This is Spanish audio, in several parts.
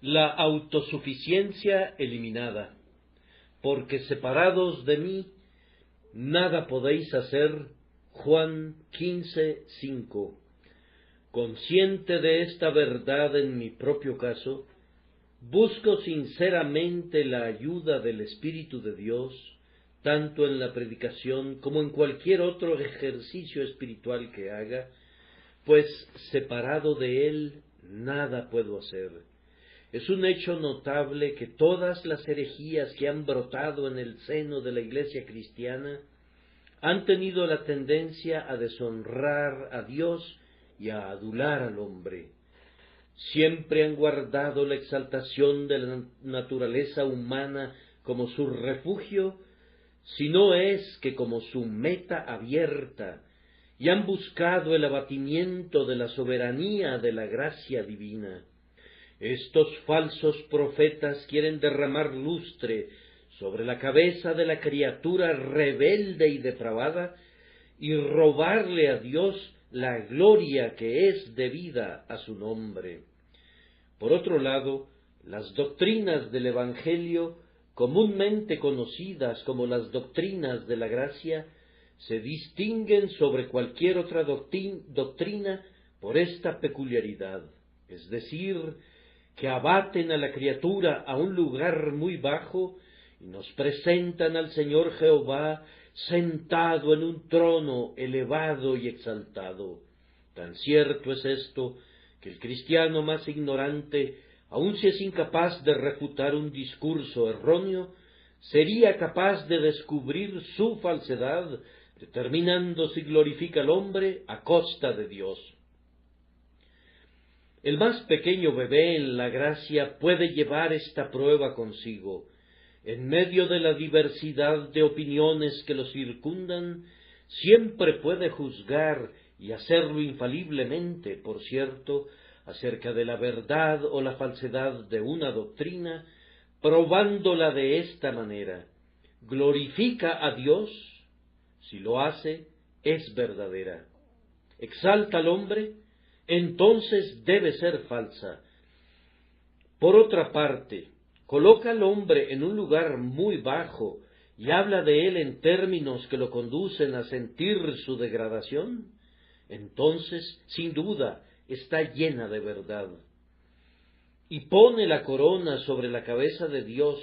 La autosuficiencia eliminada, porque separados de mí, nada podéis hacer. Juan 15:5. Consciente de esta verdad en mi propio caso, busco sinceramente la ayuda del Espíritu de Dios, tanto en la predicación como en cualquier otro ejercicio espiritual que haga, pues separado de Él nada puedo hacer. Es un hecho notable que todas las herejías que han brotado en el seno de la Iglesia cristiana han tenido la tendencia a deshonrar a Dios y a adular al hombre. Siempre han guardado la exaltación de la naturaleza humana como su refugio, si no es que como su meta abierta, y han buscado el abatimiento de la soberanía de la gracia divina. Estos falsos profetas quieren derramar lustre sobre la cabeza de la criatura rebelde y depravada y robarle a Dios la gloria que es debida a su nombre. Por otro lado, las doctrinas del Evangelio, comúnmente conocidas como las doctrinas de la gracia, se distinguen sobre cualquier otra doctrina por esta peculiaridad, es decir, que abaten a la criatura a un lugar muy bajo y nos presentan al Señor Jehová sentado en un trono elevado y exaltado. Tan cierto es esto, que el cristiano más ignorante, aun si es incapaz de refutar un discurso erróneo, sería capaz de descubrir su falsedad, determinando si glorifica al hombre a costa de Dios. El más pequeño bebé en la gracia puede llevar esta prueba consigo. En medio de la diversidad de opiniones que lo circundan, siempre puede juzgar, y hacerlo infaliblemente, por cierto, acerca de la verdad o la falsedad de una doctrina, probándola de esta manera: glorifica a Dios, si lo hace, es verdadera; exalta al hombre, entonces debe ser falsa. Por otra parte, coloca al hombre en un lugar muy bajo y habla de él en términos que lo conducen a sentir su degradación, entonces, sin duda, está llena de verdad. Y pone la corona sobre la cabeza de Dios,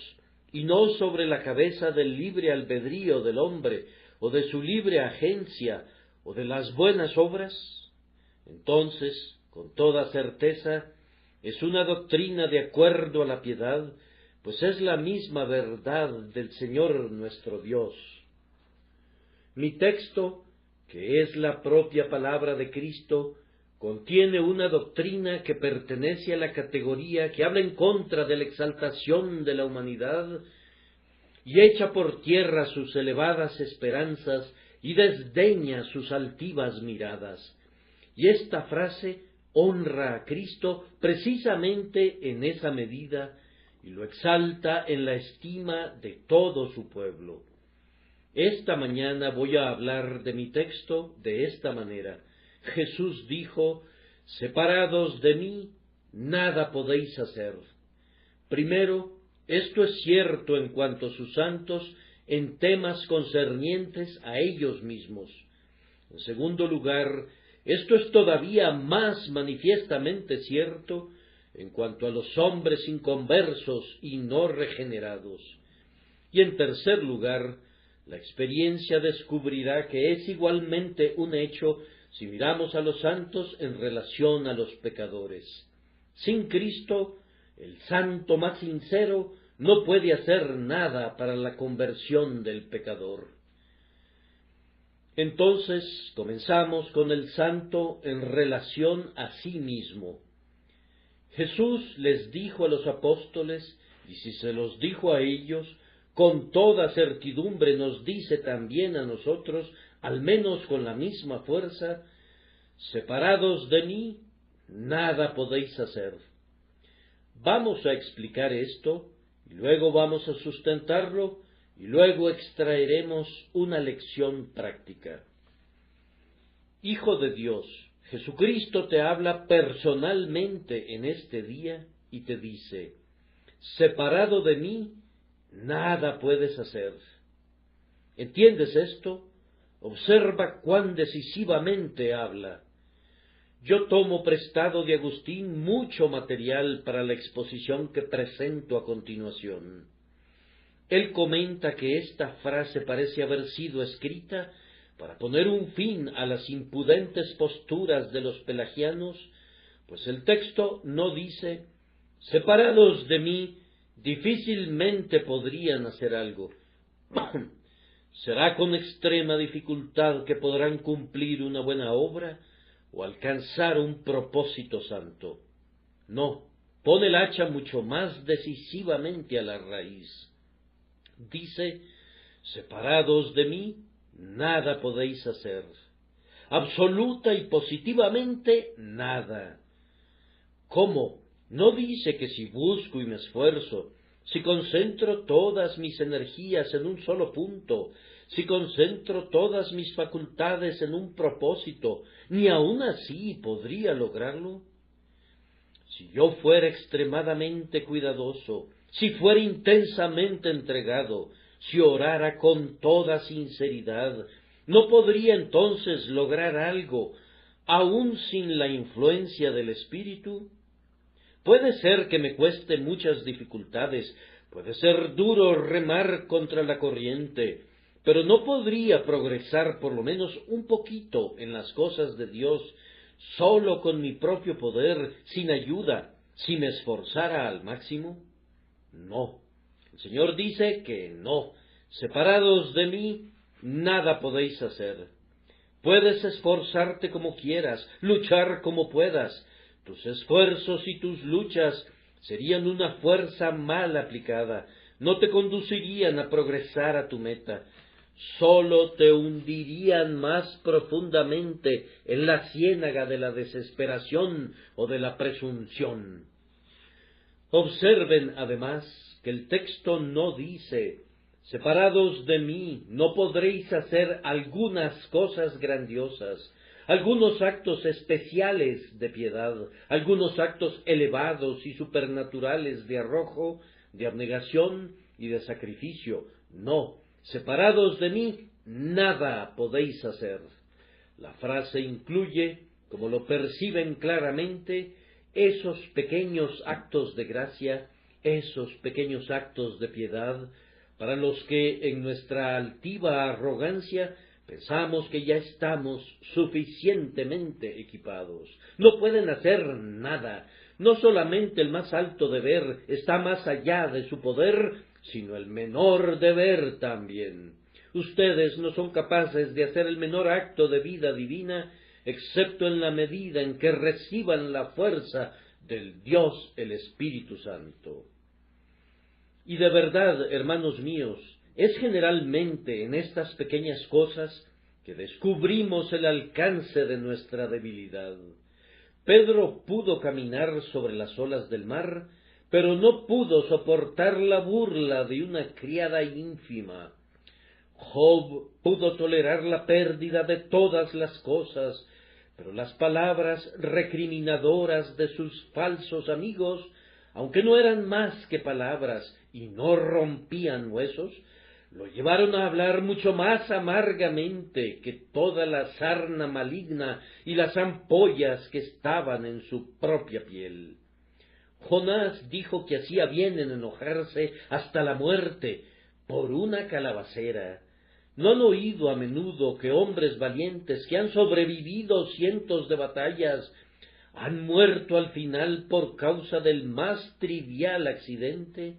y no sobre la cabeza del libre albedrío del hombre, o de su libre agencia, o de las buenas obras. Entonces, con toda certeza, es una doctrina de acuerdo a la piedad, pues es la misma verdad del Señor nuestro Dios. Mi texto, que es la propia palabra de Cristo, contiene una doctrina que pertenece a la categoría que habla en contra de la exaltación de la humanidad y echa por tierra sus elevadas esperanzas y desdeña sus altivas miradas. Y esta frase honra a Cristo precisamente en esa medida y lo exalta en la estima de todo su pueblo. Esta mañana voy a hablar de mi texto de esta manera. Jesús dijo: separados de mí, nada podéis hacer. Primero, esto es cierto en cuanto a sus santos en temas concernientes a ellos mismos. En segundo lugar, esto es todavía más manifiestamente cierto en cuanto a los hombres inconversos y no regenerados. Y en tercer lugar, la experiencia descubrirá que es igualmente un hecho si miramos a los santos en relación a los pecadores. Sin Cristo, el santo más sincero no puede hacer nada para la conversión del pecador. Entonces, comenzamos con el santo en relación a sí mismo. Jesús les dijo a los apóstoles, y si se los dijo a ellos, con toda certidumbre nos dice también a nosotros, al menos con la misma fuerza: separados de mí, nada podéis hacer. Vamos a explicar esto, y luego vamos a sustentarlo, y luego extraeremos una lección práctica. Hijo de Dios, Jesucristo te habla personalmente en este día y te dice: separado de mí, nada puedes hacer. ¿Entiendes esto? Observa cuán decisivamente habla. Yo tomo prestado de Agustín mucho material para la exposición que presento a continuación. Él comenta que esta frase parece haber sido escrita para poner un fin a las impudentes posturas de los pelagianos, pues el texto no dice: separados de mí, difícilmente podrían hacer algo. Será con extrema dificultad que podrán cumplir una buena obra o alcanzar un propósito santo. No, pone el hacha mucho más decisivamente a la raíz. Dice: separados de mí, nada podéis hacer. Absoluta y positivamente nada. ¿Cómo? No dice que si busco y me esfuerzo, si concentro todas mis energías en un solo punto, si concentro todas mis facultades en un propósito, ni aun así podría lograrlo. Si yo fuera extremadamente cuidadoso, si fuera intensamente entregado, si orara con toda sinceridad, ¿no podría entonces lograr algo, aun sin la influencia del Espíritu? Puede ser que me cueste muchas dificultades, puede ser duro remar contra la corriente, pero no podría progresar por lo menos un poquito en las cosas de Dios, solo con mi propio poder, sin ayuda, si me esforzara al máximo. No, el Señor dice que no. Separados de mí, nada podéis hacer. Puedes esforzarte como quieras, luchar como puedas. Tus esfuerzos y tus luchas serían una fuerza mal aplicada, no te conducirían a progresar a tu meta, sólo te hundirían más profundamente en la ciénaga de la desesperación o de la presunción. Observen, además, que el texto no dice: separados de mí, no podréis hacer algunas cosas grandiosas, algunos actos especiales de piedad, algunos actos elevados y supernaturales de arrojo, de abnegación y de sacrificio. No, separados de mí, nada podéis hacer. La frase incluye, como lo perciben claramente, esos pequeños actos de gracia, esos pequeños actos de piedad, para los que en nuestra altiva arrogancia pensamos que ya estamos suficientemente equipados. No pueden hacer nada. No solamente el más alto deber está más allá de su poder, sino el menor deber también. Ustedes no son capaces de hacer el menor acto de vida divina, excepto en la medida en que reciban la fuerza del Dios el Espíritu Santo. Y de verdad, hermanos míos, es generalmente en estas pequeñas cosas que descubrimos el alcance de nuestra debilidad. Pedro pudo caminar sobre las olas del mar, pero no pudo soportar la burla de una criada ínfima. Job pudo tolerar la pérdida de todas las cosas, pero las palabras recriminadoras de sus falsos amigos, aunque no eran más que palabras y no rompían huesos, lo llevaron a hablar mucho más amargamente que toda la sarna maligna y las ampollas que estaban en su propia piel. Jonás dijo que hacía bien en enojarse hasta la muerte por una calabacera. ¿No han oído a menudo que hombres valientes que han sobrevivido cientos de batallas han muerto al final por causa del más trivial accidente?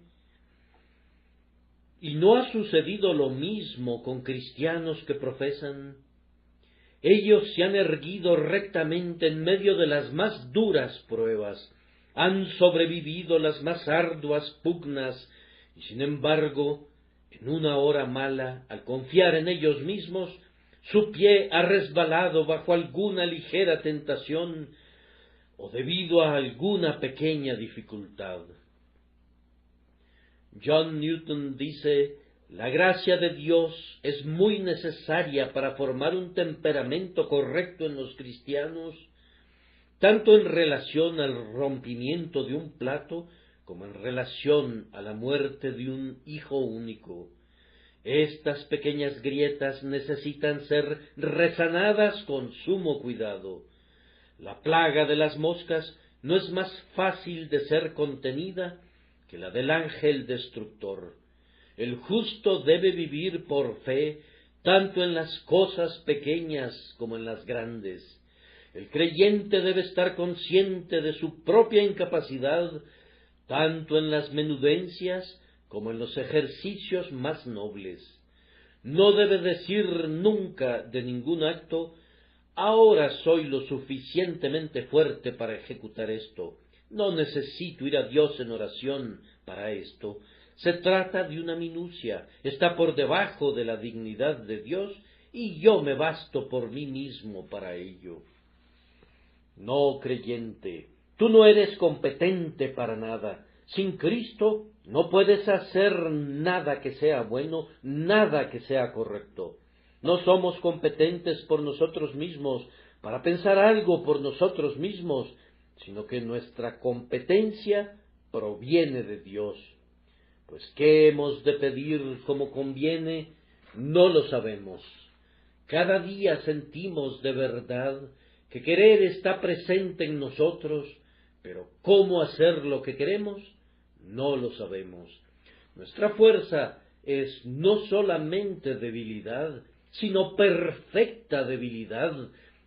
¿Y no ha sucedido lo mismo con cristianos que profesan? Ellos se han erguido rectamente en medio de las más duras pruebas, han sobrevivido las más arduas pugnas, y sin embargo, en una hora mala, al confiar en ellos mismos, su pie ha resbalado bajo alguna ligera tentación o debido a alguna pequeña dificultad. John Newton dice: la gracia de Dios es muy necesaria para formar un temperamento correcto en los cristianos, tanto en relación al rompimiento de un plato como en relación a la muerte de un hijo único. Estas pequeñas grietas necesitan ser resanadas con sumo cuidado. La plaga de las moscas no es más fácil de ser contenida que la del ángel destructor. El justo debe vivir por fe, tanto en las cosas pequeñas como en las grandes. El creyente debe estar consciente de su propia incapacidad, tanto en las menudencias como en los ejercicios más nobles. No debe decir nunca de ningún acto: ahora soy lo suficientemente fuerte para ejecutar esto. No necesito ir a Dios en oración para esto. Se trata de una minucia, está por debajo de la dignidad de Dios, y yo me basto por mí mismo para ello. No, creyente, tú no eres competente para nada. Sin Cristo no puedes hacer nada que sea bueno, nada que sea correcto. No somos competentes por nosotros mismos, para pensar algo por nosotros mismos, sino que nuestra competencia proviene de Dios. Pues ¿qué hemos de pedir como conviene? No lo sabemos. Cada día sentimos de verdad que querer está presente en nosotros, pero ¿cómo hacer lo que queremos? No lo sabemos. Nuestra fuerza es no solamente debilidad, sino perfecta debilidad,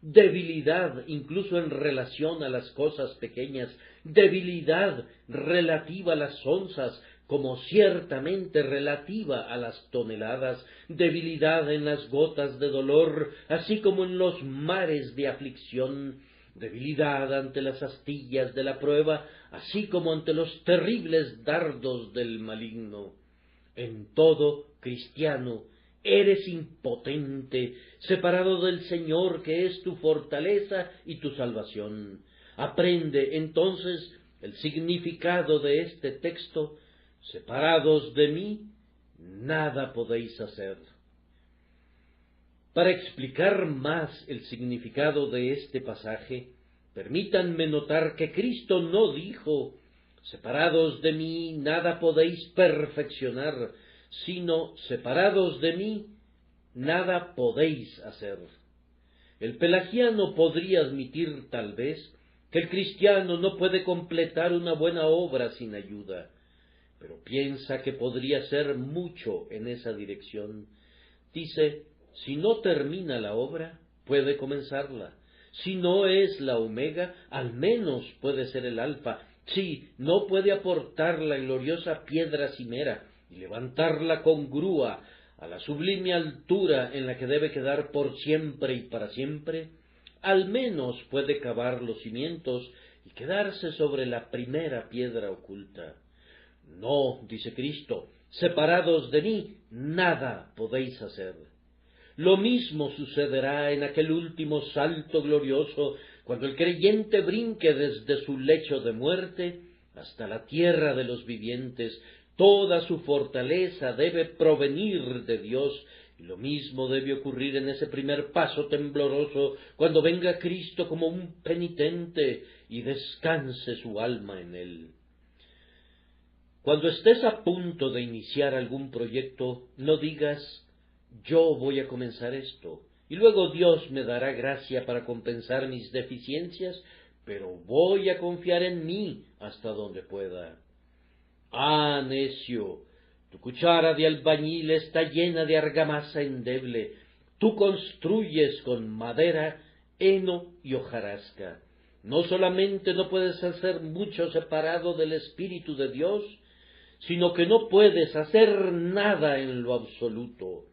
debilidad incluso en relación a las cosas pequeñas, debilidad relativa a las onzas, como ciertamente relativa a las toneladas, debilidad en las gotas de dolor, así como en los mares de aflicción, debilidad ante las astillas de la prueba, así como ante los terribles dardos del maligno. En todo, cristiano, eres impotente, separado del Señor, que es tu fortaleza y tu salvación. Aprende, entonces, el significado de este texto: separados de mí, nada podéis hacer. Para explicar más el significado de este pasaje, permítanme notar que Cristo no dijo: separados de mí, nada podéis perfeccionar, sino separados de mí, nada podéis hacer. El pelagiano podría admitir, tal vez, que el cristiano no puede completar una buena obra sin ayuda, pero piensa que podría ser mucho en esa dirección. Dice: si no termina la obra, puede comenzarla. Si no es la omega, al menos puede ser el alfa. Si no puede aportar la gloriosa piedra cimera y levantarla con grúa a la sublime altura en la que debe quedar por siempre y para siempre, al menos puede cavar los cimientos y quedarse sobre la primera piedra oculta. No, dice Cristo, separados de mí, nada podéis hacer. Lo mismo sucederá en aquel último salto glorioso, cuando el creyente brinque desde su lecho de muerte hasta la tierra de los vivientes. Toda su fortaleza debe provenir de Dios, y lo mismo debe ocurrir en ese primer paso tembloroso, cuando venga Cristo como un penitente y descanse su alma en él. Cuando estés a punto de iniciar algún proyecto, no digas: yo voy a comenzar esto, y luego Dios me dará gracia para compensar mis deficiencias, pero voy a confiar en mí hasta donde pueda. ¡Ah, necio! Tu cuchara de albañil está llena de argamasa endeble. Tú construyes con madera, heno y hojarasca. No solamente no puedes hacer mucho separado del Espíritu de Dios, sino que no puedes hacer nada en lo absoluto.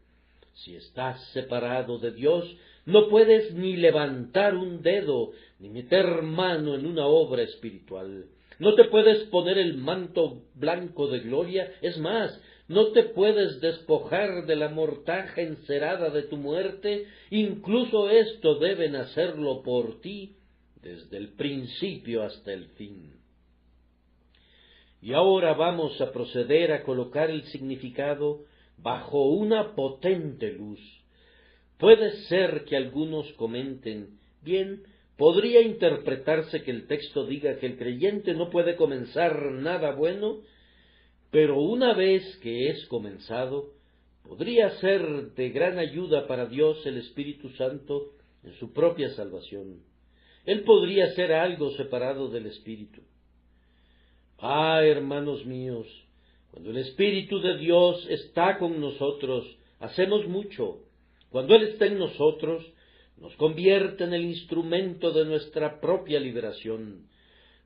Si estás separado de Dios, no puedes ni levantar un dedo, ni meter mano en una obra espiritual. No te puedes poner el manto blanco de gloria, es más, no te puedes despojar de la mortaja encerada de tu muerte. Incluso esto deben hacerlo por ti desde el principio hasta el fin. Y ahora vamos a proceder a colocar el significado bajo una potente luz. Puede ser que algunos comenten: bien, podría interpretarse que el texto diga que el creyente no puede comenzar nada bueno, pero una vez que es comenzado, podría ser de gran ayuda para Dios el Espíritu Santo en su propia salvación. Él podría ser algo separado del Espíritu. Ah, hermanos míos, cuando el Espíritu de Dios está con nosotros, hacemos mucho. Cuando Él está en nosotros, nos convierte en el instrumento de nuestra propia liberación.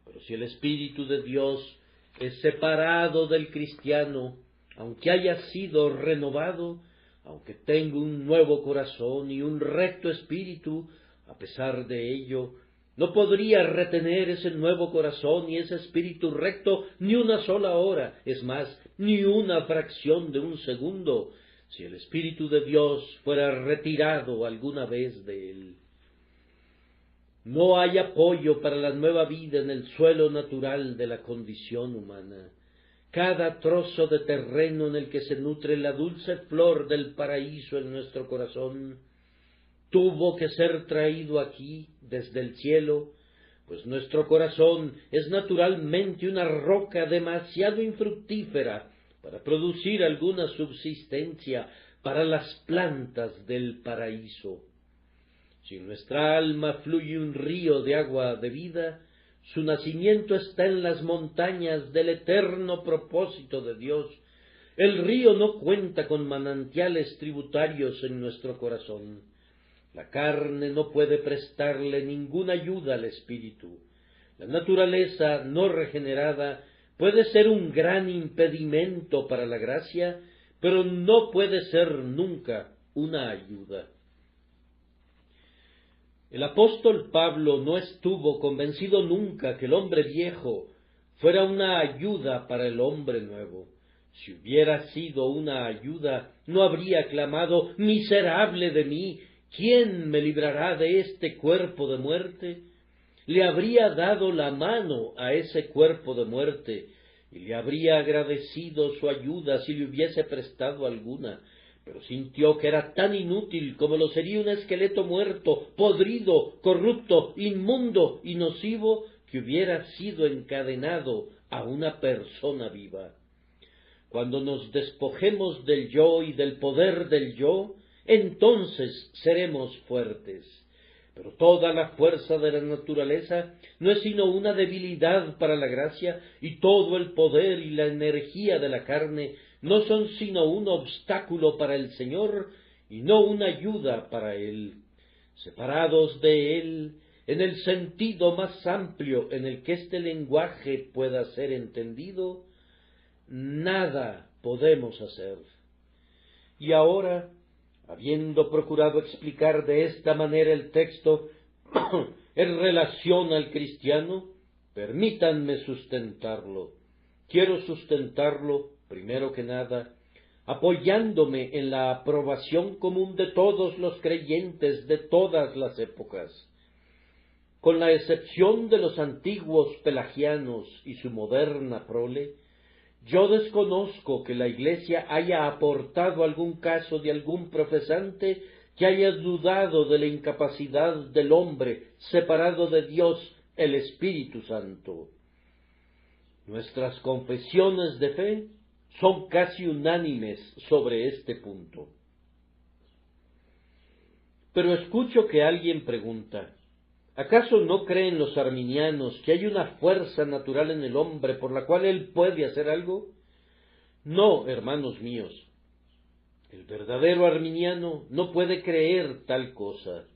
Pero si el Espíritu de Dios es separado del cristiano, aunque haya sido renovado, aunque tenga un nuevo corazón y un recto espíritu, a pesar de ello, no podría retener ese nuevo corazón y ese espíritu recto ni una sola hora, es más, ni una fracción de un segundo, si el Espíritu de Dios fuera retirado alguna vez de él. No hay apoyo para la nueva vida en el suelo natural de la condición humana. Cada trozo de terreno en el que se nutre la dulce flor del paraíso en nuestro corazón tuvo que ser traído aquí desde el cielo, pues nuestro corazón es naturalmente una roca demasiado infructífera para producir alguna subsistencia para las plantas del paraíso. Si en nuestra alma fluye un río de agua de vida, su nacimiento está en las montañas del eterno propósito de Dios. El río no cuenta con manantiales tributarios en nuestro corazón. La carne no puede prestarle ninguna ayuda al espíritu. La naturaleza no regenerada puede ser un gran impedimento para la gracia, pero no puede ser nunca una ayuda. El apóstol Pablo no estuvo convencido nunca que el hombre viejo fuera una ayuda para el hombre nuevo. Si hubiera sido una ayuda, no habría clamado: «Miserable de mí, ¿quién me librará de este cuerpo de muerte?». Le habría dado la mano a ese cuerpo de muerte y le habría agradecido su ayuda si le hubiese prestado alguna, pero sintió que era tan inútil como lo sería un esqueleto muerto, podrido, corrupto, inmundo y nocivo que hubiera sido encadenado a una persona viva. Cuando nos despojemos del yo y del poder del yo, entonces seremos fuertes. Pero toda la fuerza de la naturaleza no es sino una debilidad para la gracia, y todo el poder y la energía de la carne no son sino un obstáculo para el Señor y no una ayuda para Él. Separados de Él, en el sentido más amplio en el que este lenguaje pueda ser entendido, nada podemos hacer. Y ahora, habiendo procurado explicar de esta manera el texto en relación al cristiano, permítanme sustentarlo. Quiero sustentarlo, primero que nada, apoyándome en la aprobación común de todos los creyentes de todas las épocas. Con la excepción de los antiguos pelagianos y su moderna prole, yo desconozco que la Iglesia haya aportado algún caso de algún profesante que haya dudado de la incapacidad del hombre separado de Dios, el Espíritu Santo. Nuestras confesiones de fe son casi unánimes sobre este punto. Pero escucho que alguien pregunta: ¿acaso no creen los arminianos que hay una fuerza natural en el hombre por la cual él puede hacer algo? No, hermanos míos. El verdadero arminiano no puede creer tal cosa.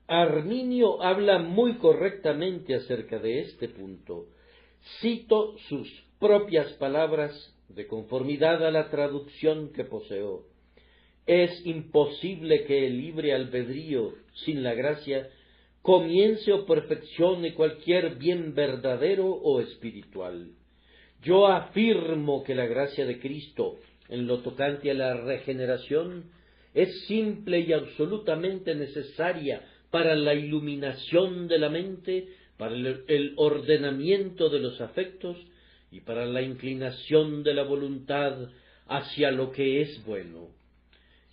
Arminio habla muy correctamente acerca de este punto. Cito sus propias palabras de conformidad a la traducción que poseo. Es imposible que el libre albedrío, sin la gracia, comience o perfeccione cualquier bien verdadero o espiritual. Yo afirmo que la gracia de Cristo, en lo tocante a la regeneración, es simple y absolutamente necesaria para la iluminación de la mente, para el ordenamiento de los afectos y para la inclinación de la voluntad hacia lo que es bueno.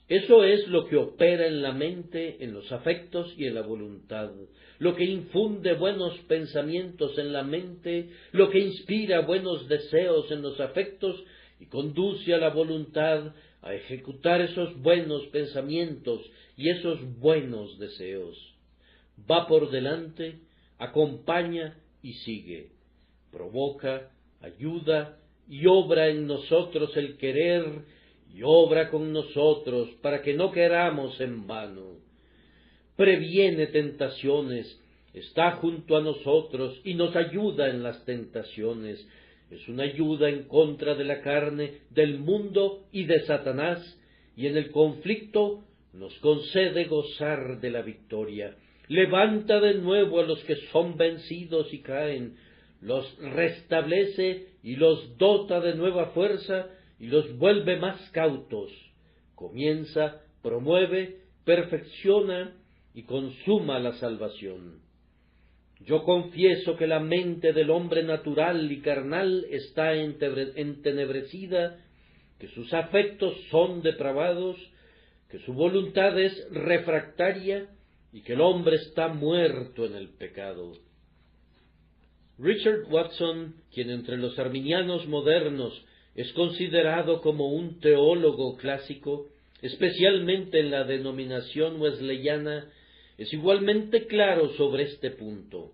Eso es lo que opera en la mente, en los afectos y en la voluntad, lo que infunde buenos pensamientos en la mente, lo que inspira buenos deseos en los afectos y conduce a la voluntad a ejecutar esos buenos pensamientos y esos buenos deseos. Va por delante, acompaña y sigue, provoca, ayuda y obra en nosotros el querer y obra con nosotros para que no queramos en vano. Previene tentaciones, está junto a nosotros y nos ayuda en las tentaciones. Es una ayuda en contra de la carne, del mundo y de Satanás, y en el conflicto nos concede gozar de la victoria. Levanta de nuevo a los que son vencidos y caen, los restablece y los dota de nueva fuerza y los vuelve más cautos. Comienza, promueve, perfecciona y consuma la salvación. Yo confieso que la mente del hombre natural y carnal está entenebrecida, que sus afectos son depravados, que su voluntad es refractaria y que el hombre está muerto en el pecado. Richard Watson, quien entre los arminianos modernos es considerado como un teólogo clásico, especialmente en la denominación wesleyana, es igualmente claro sobre este punto.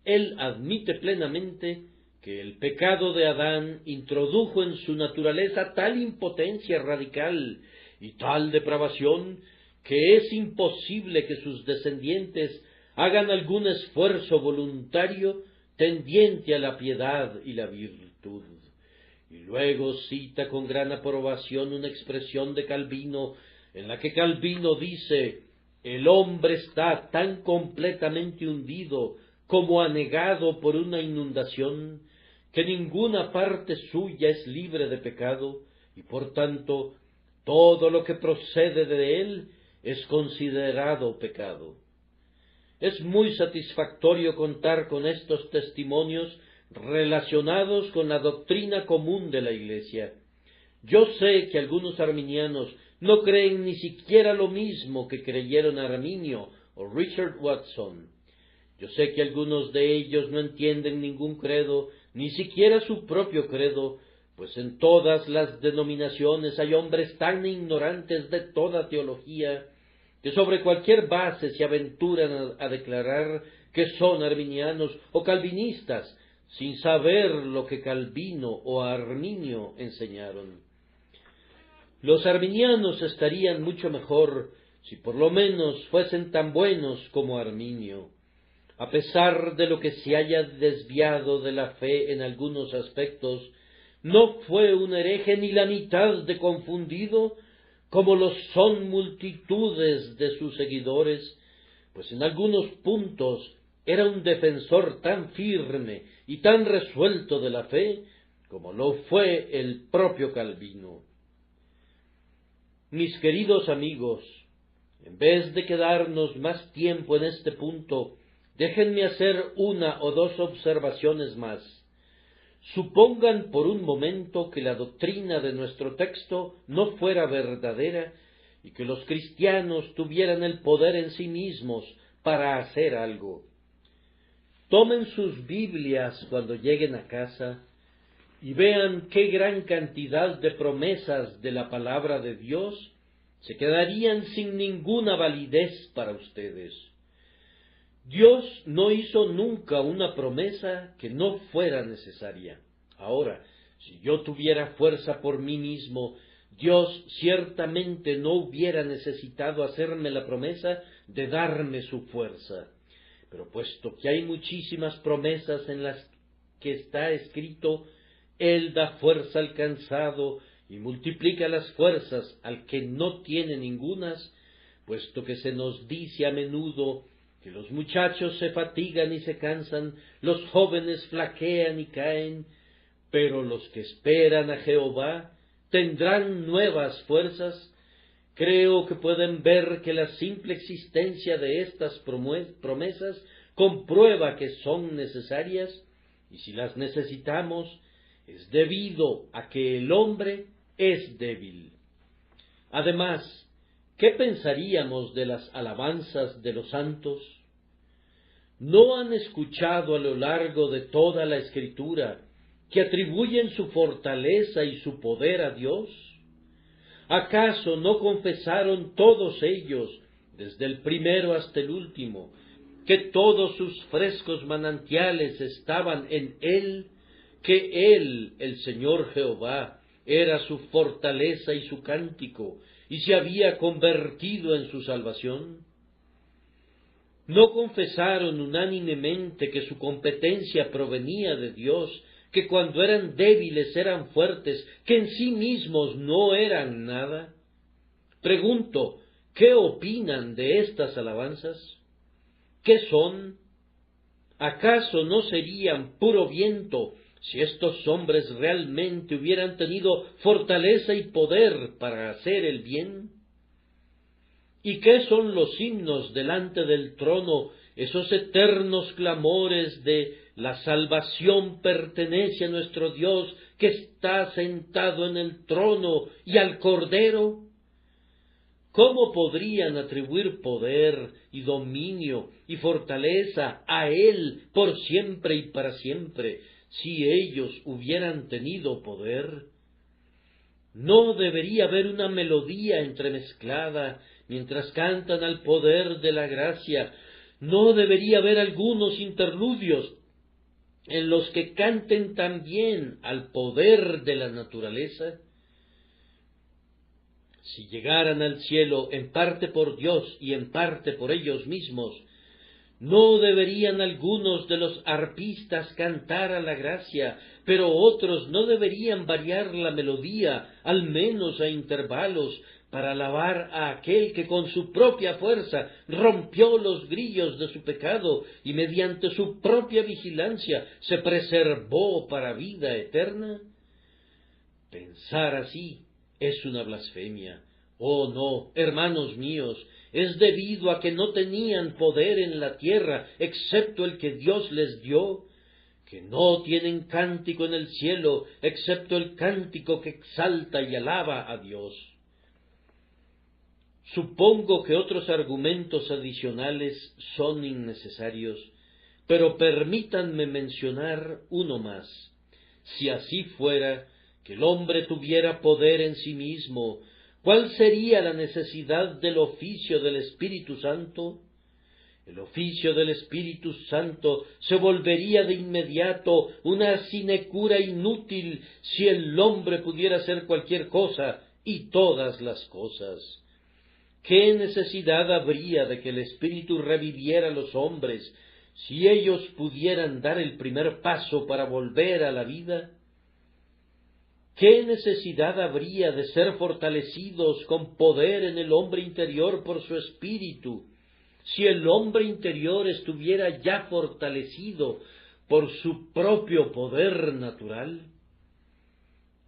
Él admite plenamente que el pecado de Adán introdujo en su naturaleza tal impotencia radical y tal depravación que es imposible que sus descendientes hagan algún esfuerzo voluntario tendiente a la piedad y la virtud. Y luego cita con gran aprobación una expresión de Calvino, en la que Calvino dice: el hombre está tan completamente hundido como anegado por una inundación, que ninguna parte suya es libre de pecado, y por tanto todo lo que procede de él es considerado pecado. Es muy satisfactorio contar con estos testimonios relacionados con la doctrina común de la Iglesia. Yo sé que algunos arminianos no creen ni siquiera lo mismo que creyeron Arminio o Richard Watson. Yo sé que algunos de ellos no entienden ningún credo, ni siquiera su propio credo, pues en todas las denominaciones hay hombres tan ignorantes de toda teología que sobre cualquier base se aventuran a declarar que son arminianos o calvinistas, sin saber lo que Calvino o Arminio enseñaron. Los arminianos estarían mucho mejor si por lo menos fuesen tan buenos como Arminio. A pesar de lo que se haya desviado de la fe en algunos aspectos, no fue un hereje ni la mitad de confundido, como lo son multitudes de sus seguidores, pues en algunos puntos era un defensor tan firme y tan resuelto de la fe como lo fue el propio Calvino. Mis queridos amigos, en vez de quedarnos más tiempo en este punto, déjenme hacer una o dos observaciones más. Supongan por un momento que la doctrina de nuestro texto no fuera verdadera y que los cristianos tuvieran el poder en sí mismos para hacer algo. Tomen sus Biblias cuando lleguen a casa y vean qué gran cantidad de promesas de la palabra de Dios se quedarían sin ninguna validez para ustedes. Dios no hizo nunca una promesa que no fuera necesaria. Ahora, si yo tuviera fuerza por mí mismo, Dios ciertamente no hubiera necesitado hacerme la promesa de darme su fuerza. Pero puesto que hay muchísimas promesas en las que está escrito, Él da fuerza al cansado y multiplica las fuerzas al que no tiene ningunas, puesto que se nos dice a menudo que los muchachos se fatigan y se cansan, los jóvenes flaquean y caen, pero los que esperan a Jehová tendrán nuevas fuerzas. Creo que pueden ver que la simple existencia de estas promesas comprueba que son necesarias, y si las necesitamos, es debido a que el hombre es débil. Además, ¿Qué pensaríamos de las alabanzas de los santos? ¿No han escuchado a lo largo de toda la Escritura que atribuyen su fortaleza y su poder a Dios? ¿Acaso no confesaron todos ellos, desde el primero hasta el último, que todos sus frescos manantiales estaban en Él, que Él, el Señor Jehová, era su fortaleza y su cántico, y se había convertido en su salvación? ¿No confesaron unánimemente que su competencia provenía de Dios, que cuando eran débiles eran fuertes, que en sí mismos no eran nada? Pregunto, ¿qué opinan de estas alabanzas? ¿Qué son? ¿Acaso no serían puro viento si estos hombres realmente hubieran tenido fortaleza y poder para hacer el bien? ¿Y qué son los himnos delante del trono, esos eternos clamores de la salvación pertenece a nuestro Dios que está sentado en el trono y al Cordero? ¿Cómo podrían atribuir poder y dominio y fortaleza a Él por siempre y para siempre si ellos hubieran tenido poder? ¿No debería haber una melodía entremezclada mientras cantan al poder de la gracia? ¿No debería haber algunos interludios en los que canten también al poder de la naturaleza? Si llegaran al cielo en parte por Dios y en parte por ellos mismos, ¿no deberían algunos de los arpistas cantar a la gracia, pero otros no deberían variar la melodía, al menos a intervalos, para alabar a aquel que con su propia fuerza rompió los grillos de su pecado y mediante su propia vigilancia se preservó para vida eterna? Pensar así es una blasfemia. Oh no, hermanos míos, es debido a que no tenían poder en la tierra, excepto el que Dios les dio, que no tienen cántico en el cielo, excepto el cántico que exalta y alaba a Dios. Supongo que otros argumentos adicionales son innecesarios, pero permítanme mencionar uno más. Si así fuera, que el hombre tuviera poder en sí mismo, ¿cuál sería la necesidad del oficio del Espíritu Santo? El oficio del Espíritu Santo se volvería de inmediato una sinecura inútil si el hombre pudiera hacer cualquier cosa y todas las cosas. ¿Qué necesidad habría de que el Espíritu reviviera a los hombres si ellos pudieran dar el primer paso para volver a la vida? ¿Qué necesidad habría de ser fortalecidos con poder en el hombre interior por su espíritu, si el hombre interior estuviera ya fortalecido por su propio poder natural?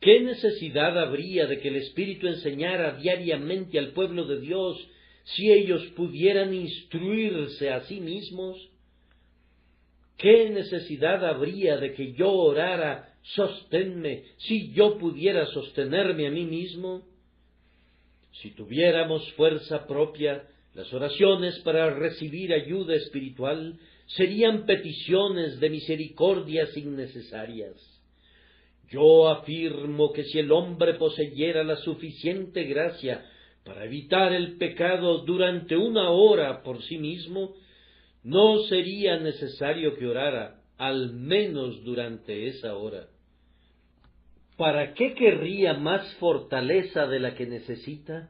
¿Qué necesidad habría de que el Espíritu enseñara diariamente al pueblo de Dios si ellos pudieran instruirse a sí mismos? ¿Qué necesidad habría de que yo orara, sosténme, si yo pudiera sostenerme a mí mismo? Si tuviéramos fuerza propia, las oraciones para recibir ayuda espiritual serían peticiones de misericordias innecesarias. Yo afirmo que si el hombre poseyera la suficiente gracia para evitar el pecado durante una hora por sí mismo, no sería necesario que orara, al menos durante esa hora. ¿Para qué querría más fortaleza de la que necesita?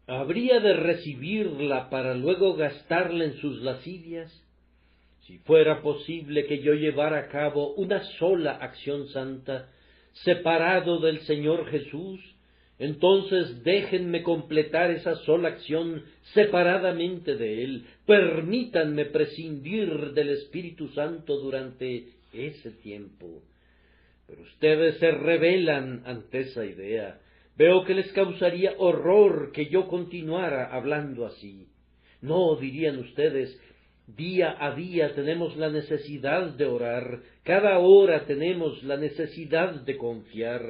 ¿Habría de recibirla para luego gastarla en sus lascivias? Si fuera posible que yo llevara a cabo una sola acción santa, separado del Señor Jesús, entonces déjenme completar esa sola acción separadamente de Él. Permítanme prescindir del Espíritu Santo durante ese tiempo. Pero ustedes se rebelan ante esa idea. Veo que les causaría horror que yo continuara hablando así. No, dirían ustedes, día a día tenemos la necesidad de orar, cada hora tenemos la necesidad de confiar.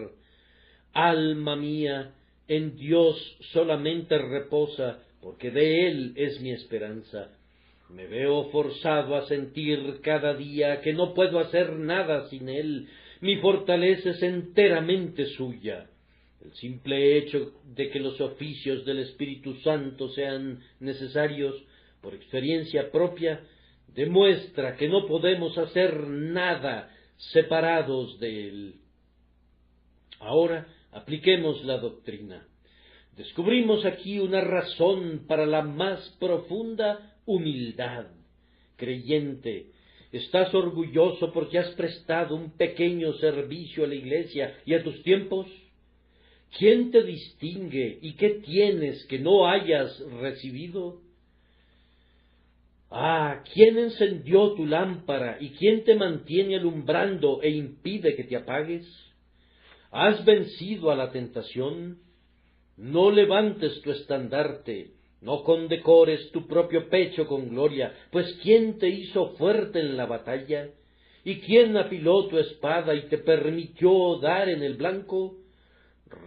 Alma mía, En Dios solamente reposa, porque de Él es mi esperanza. Me veo forzado a sentir cada día que no puedo hacer nada sin Él. Mi fortaleza es enteramente suya. El simple hecho de que los oficios del Espíritu Santo sean necesarios, por experiencia propia, demuestra que no podemos hacer nada separados de Él. Ahora apliquemos la doctrina. Descubrimos aquí una razón para la más profunda humildad. Creyente, ¿estás orgulloso porque has prestado un pequeño servicio a la Iglesia y a tus tiempos? ¿Quién te distingue y qué tienes que no hayas recibido? ¿Quién encendió tu lámpara y quién te mantiene alumbrando e impide que te apagues? ¿Has vencido a la tentación? No levantes tu estandarte, no condecores tu propio pecho con gloria, pues ¿quién te hizo fuerte en la batalla? ¿Y quién afiló tu espada y te permitió dar en el blanco?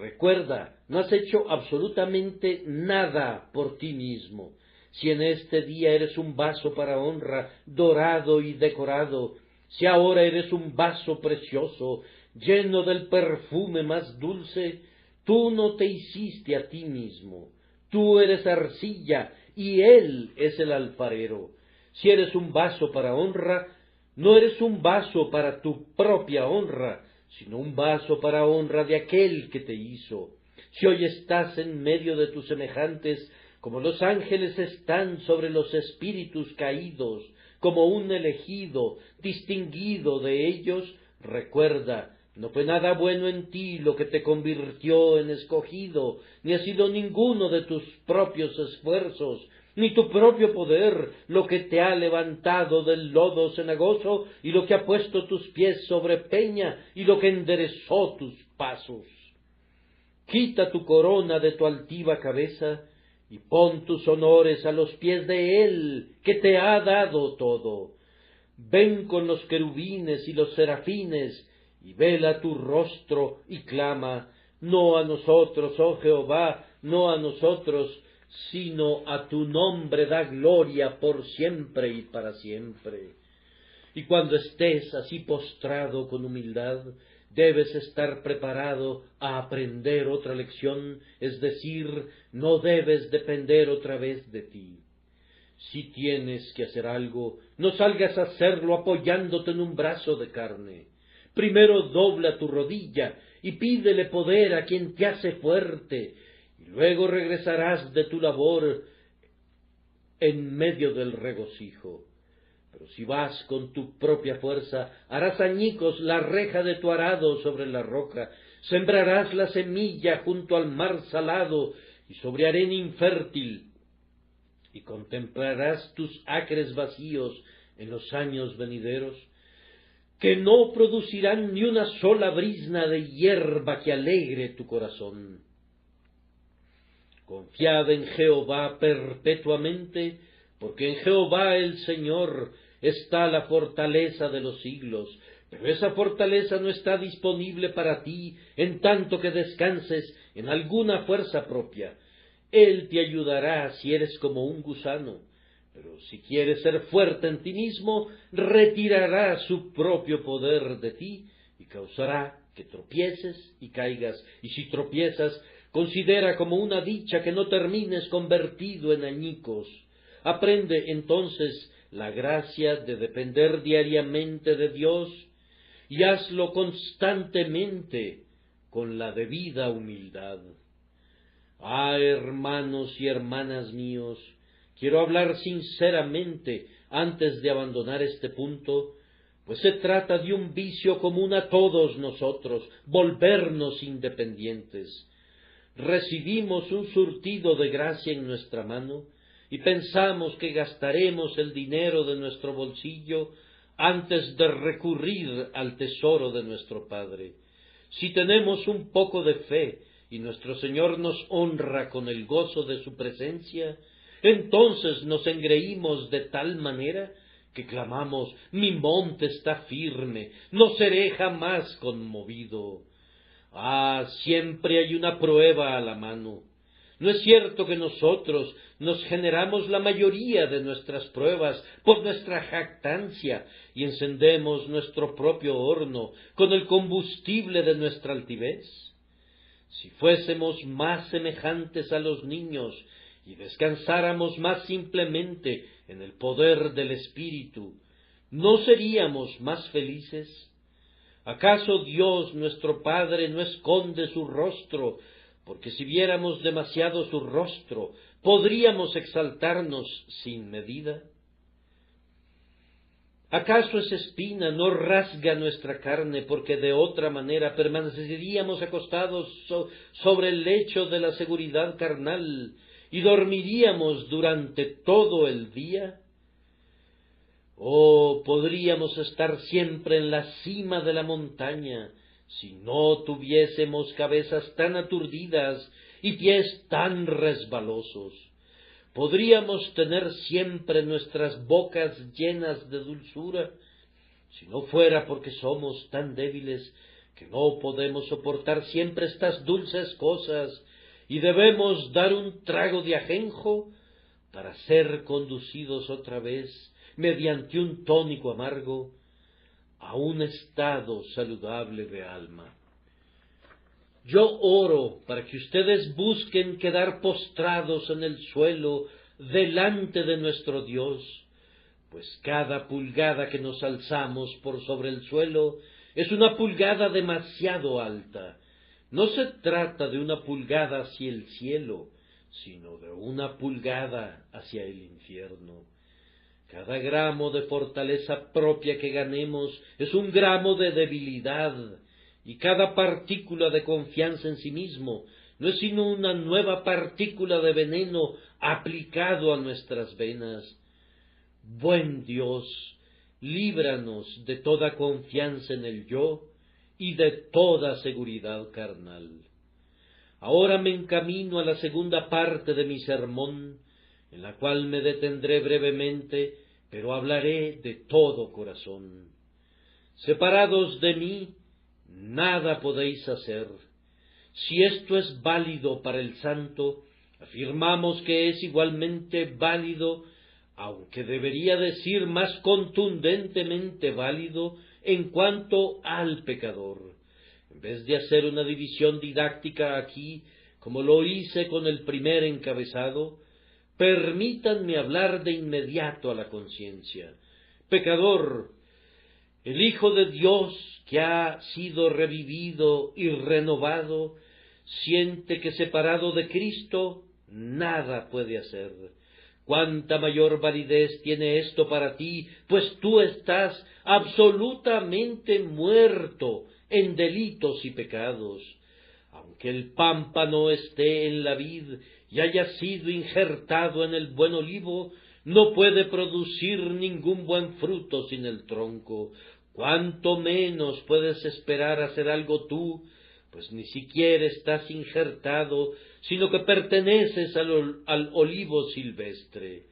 Recuerda, no has hecho absolutamente nada por ti mismo. Si en este día eres un vaso para honra, dorado y decorado, si ahora eres un vaso precioso, lleno del perfume más dulce, tú no te hiciste a ti mismo. Tú eres arcilla y Él es el alfarero. Si eres un vaso para honra, no eres un vaso para tu propia honra, sino un vaso para honra de aquel que te hizo. Si hoy estás en medio de tus semejantes, como los ángeles están sobre los espíritus caídos, como un elegido, distinguido de ellos, recuerda, no fue nada bueno en ti lo que te convirtió en escogido, ni ha sido ninguno de tus propios esfuerzos, ni tu propio poder lo que te ha levantado del lodo cenagoso y lo que ha puesto tus pies sobre peña y lo que enderezó tus pasos. Quita tu corona de tu altiva cabeza y pon tus honores a los pies de Él, que te ha dado todo. Ven con los querubines y los serafines, y vela tu rostro y clama, no a nosotros, oh Jehová, no a nosotros, sino a tu nombre da gloria por siempre y para siempre. Y cuando estés así postrado con humildad, debes estar preparado a aprender otra lección, es decir, no debes depender otra vez de ti. Si tienes que hacer algo, no salgas a hacerlo apoyándote en un brazo de carne. Primero dobla tu rodilla y pídele poder a quien te hace fuerte, y luego regresarás de tu labor en medio del regocijo. Pero si vas con tu propia fuerza, harás añicos la reja de tu arado sobre la roca, sembrarás la semilla junto al mar salado y sobre arena infértil, y contemplarás tus acres vacíos en los años venideros, que no producirán ni una sola brizna de hierba que alegre tu corazón. Confiad en Jehová perpetuamente, porque en Jehová el Señor está la fortaleza de los siglos, pero esa fortaleza no está disponible para ti en tanto que descanses en alguna fuerza propia. Él te ayudará si eres como un gusano, pero si quieres ser fuerte en ti mismo, retirará su propio poder de ti y causará que tropieces y caigas, y si tropiezas, considera como una dicha que no termines convertido en añicos. Aprende entonces la gracia de depender diariamente de Dios y hazlo constantemente con la debida humildad. Hermanos y hermanas míos, quiero hablar sinceramente antes de abandonar este punto, pues se trata de un vicio común a todos nosotros, volvernos independientes. Recibimos un surtido de gracia en nuestra mano y pensamos que gastaremos el dinero de nuestro bolsillo antes de recurrir al tesoro de nuestro Padre. Si tenemos un poco de fe y nuestro Señor nos honra con el gozo de su presencia, entonces nos engreímos de tal manera que clamamos: mi monte está firme, no seré jamás conmovido. Siempre hay una prueba a la mano. ¿No es cierto que nosotros nos generamos la mayoría de nuestras pruebas por nuestra jactancia y encendemos nuestro propio horno con el combustible de nuestra altivez? Si fuésemos más semejantes a los niños y descansáramos más simplemente en el poder del Espíritu, ¿no seríamos más felices? ¿Acaso Dios nuestro Padre no esconde su rostro? Porque si viéramos demasiado su rostro, ¿podríamos exaltarnos sin medida? ¿Acaso esa espina no rasga nuestra carne, porque de otra manera permaneceríamos acostados sobre el lecho de la seguridad carnal y dormiríamos durante todo el día? Podríamos estar siempre en la cima de la montaña, si no tuviésemos cabezas tan aturdidas y pies tan resbalosos. Podríamos tener siempre nuestras bocas llenas de dulzura, si no fuera porque somos tan débiles que no podemos soportar siempre estas dulces cosas y debemos dar un trago de ajenjo para ser conducidos otra vez, mediante un tónico amargo, a un estado saludable de alma. Yo oro para que ustedes busquen quedar postrados en el suelo delante de nuestro Dios, pues cada pulgada que nos alzamos por sobre el suelo es una pulgada demasiado alta. No se trata de una pulgada hacia el cielo, sino de una pulgada hacia el infierno. Cada gramo de fortaleza propia que ganemos es un gramo de debilidad, y cada partícula de confianza en sí mismo no es sino una nueva partícula de veneno aplicado a nuestras venas. Buen Dios, líbranos de toda confianza en el yo y de toda seguridad carnal. Ahora me encamino a la segunda parte de mi sermón, en la cual me detendré brevemente, pero hablaré de todo corazón. Separados de mí, nada podéis hacer. Si esto es válido para el santo, afirmamos que es igualmente válido, aunque debería decir más contundentemente válido, en cuanto al pecador. En vez de hacer una división didáctica aquí, como lo hice con el primer encabezado, permítanme hablar de inmediato a la conciencia. Pecador, el Hijo de Dios que ha sido revivido y renovado, siente que separado de Cristo nada puede hacer. ¿Cuánta mayor validez tiene esto para ti? Pues tú estás absolutamente muerto en delitos y pecados. Aunque el pámpano esté en la vid y haya sido injertado en el buen olivo, no puede producir ningún buen fruto sin el tronco. ¿Cuánto menos puedes esperar hacer algo tú? Pues ni siquiera estás injertado, sino que perteneces al olivo silvestre.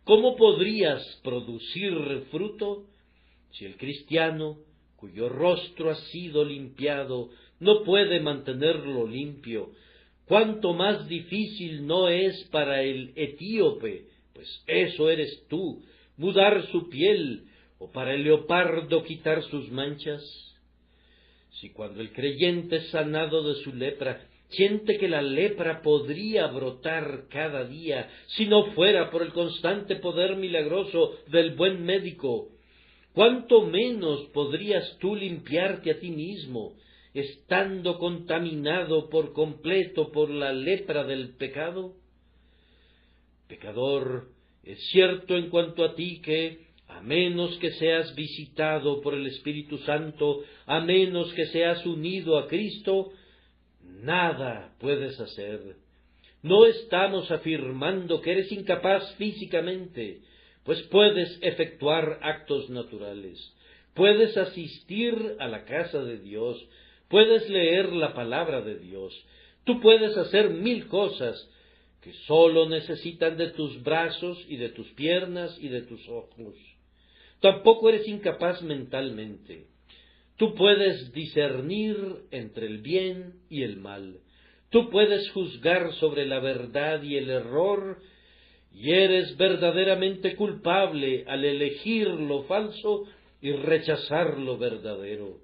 ¿Cómo podrías producir fruto si el cristiano, cuyo rostro ha sido limpiado, no puede mantenerlo limpio? Cuánto más difícil no es para el etíope, pues eso eres tú, mudar su piel, o para el leopardo quitar sus manchas. Si cuando el creyente es sanado de su lepra, siente que la lepra podría brotar cada día, si no fuera por el constante poder milagroso del buen médico, ¿cuánto menos podrías tú limpiarte a ti mismo, estando contaminado por completo por la lepra del pecado? Pecador, es cierto en cuanto a ti que, a menos que seas visitado por el Espíritu Santo, a menos que seas unido a Cristo, nada puedes hacer. No estamos afirmando que eres incapaz físicamente, pues puedes efectuar actos naturales, puedes asistir a la casa de Dios, puedes leer la palabra de Dios, tú puedes hacer 1000 cosas que sólo necesitan de tus brazos y de tus piernas y de tus ojos. Tampoco eres incapaz mentalmente. Tú puedes discernir entre el bien y el mal. Tú puedes juzgar sobre la verdad y el error, y eres verdaderamente culpable al elegir lo falso y rechazar lo verdadero.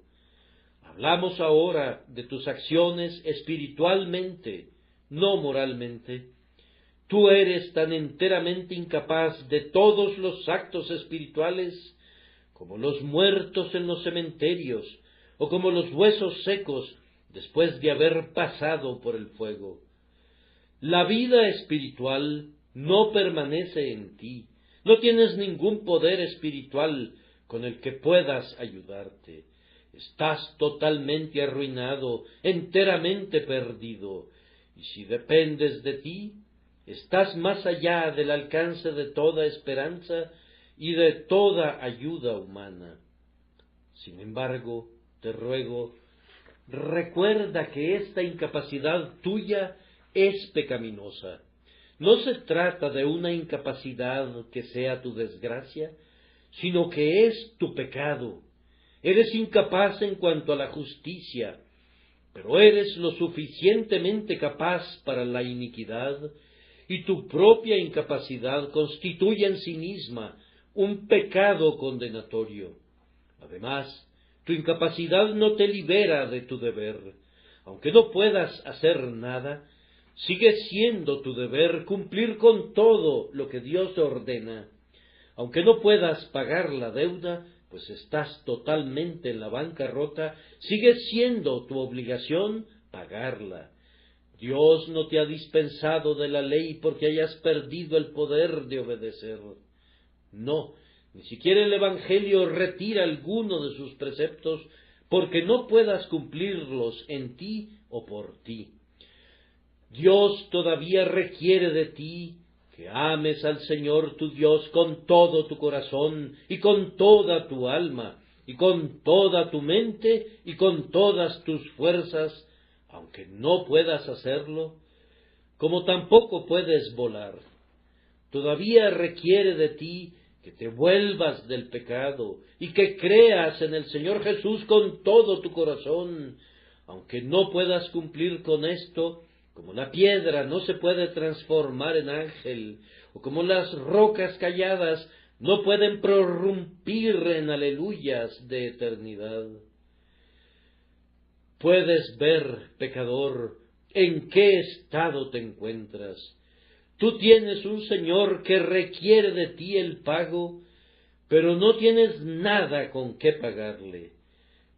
Hablamos ahora de tus acciones espiritualmente, no moralmente. Tú eres tan enteramente incapaz de todos los actos espirituales como los muertos en los cementerios, o como los huesos secos después de haber pasado por el fuego. La vida espiritual no permanece en ti, no tienes ningún poder espiritual con el que puedas ayudarte. Estás totalmente arruinado, enteramente perdido, y si dependes de ti, estás más allá del alcance de toda esperanza y de toda ayuda humana. Sin embargo, te ruego, recuerda que esta incapacidad tuya es pecaminosa. No se trata de una incapacidad que sea tu desgracia, sino que es tu pecado. Eres incapaz en cuanto a la justicia, pero eres lo suficientemente capaz para la iniquidad, y tu propia incapacidad constituye en sí misma un pecado condenatorio. Además, tu incapacidad no te libera de tu deber. Aunque no puedas hacer nada, sigue siendo tu deber cumplir con todo lo que Dios ordena. Aunque no puedas pagar la deuda, pues estás totalmente en la bancarrota, sigue siendo tu obligación pagarla. Dios no te ha dispensado de la ley porque hayas perdido el poder de obedecer. No, ni siquiera el Evangelio retira alguno de sus preceptos porque no puedas cumplirlos en ti o por ti. Dios todavía requiere de ti que ames al Señor tu Dios con todo tu corazón y con toda tu alma y con toda tu mente y con todas tus fuerzas, aunque no puedas hacerlo, como tampoco puedes volar. Todavía requiere de ti que te vuelvas del pecado y que creas en el Señor Jesús con todo tu corazón, aunque no puedas cumplir con esto, como la piedra no se puede transformar en ángel, o como las rocas calladas no pueden prorrumpir en aleluyas de eternidad. Puedes ver, pecador, en qué estado te encuentras. Tú tienes un Señor que requiere de ti el pago, pero no tienes nada con qué pagarle.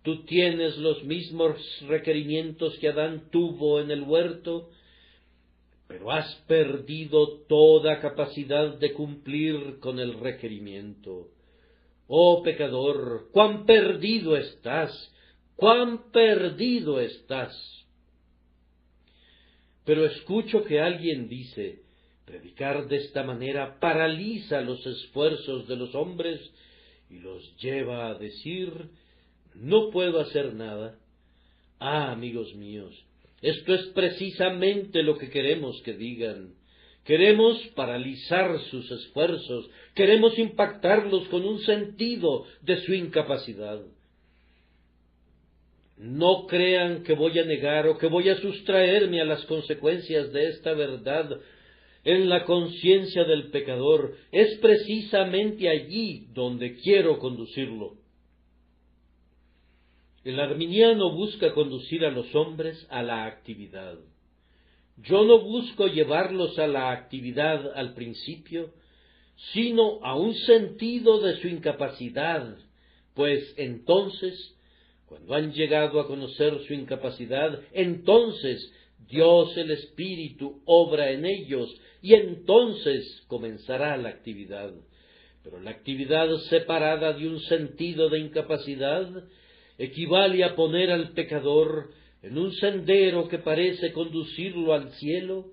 Tú tienes los mismos requerimientos que Adán tuvo en el huerto, pero has perdido toda capacidad de cumplir con el requerimiento. Oh pecador, cuán perdido estás, cuán perdido estás. Pero escucho que alguien dice, predicar de esta manera paraliza los esfuerzos de los hombres y los lleva a decir, no puedo hacer nada. Ah, amigos míos, esto es precisamente lo que queremos que digan. Queremos paralizar sus esfuerzos, queremos impactarlos con un sentido de su incapacidad. No crean que voy a negar o que voy a sustraerme a las consecuencias de esta verdad en la conciencia del pecador. Es precisamente allí donde quiero conducirlo. El arminiano busca conducir a los hombres a la actividad. Yo no busco llevarlos a la actividad al principio, sino a un sentido de su incapacidad, pues entonces, cuando han llegado a conocer su incapacidad, entonces Dios el Espíritu obra en ellos y entonces comenzará la actividad. Pero la actividad separada de un sentido de incapacidad equivale a poner al pecador en un sendero que parece conducirlo al cielo,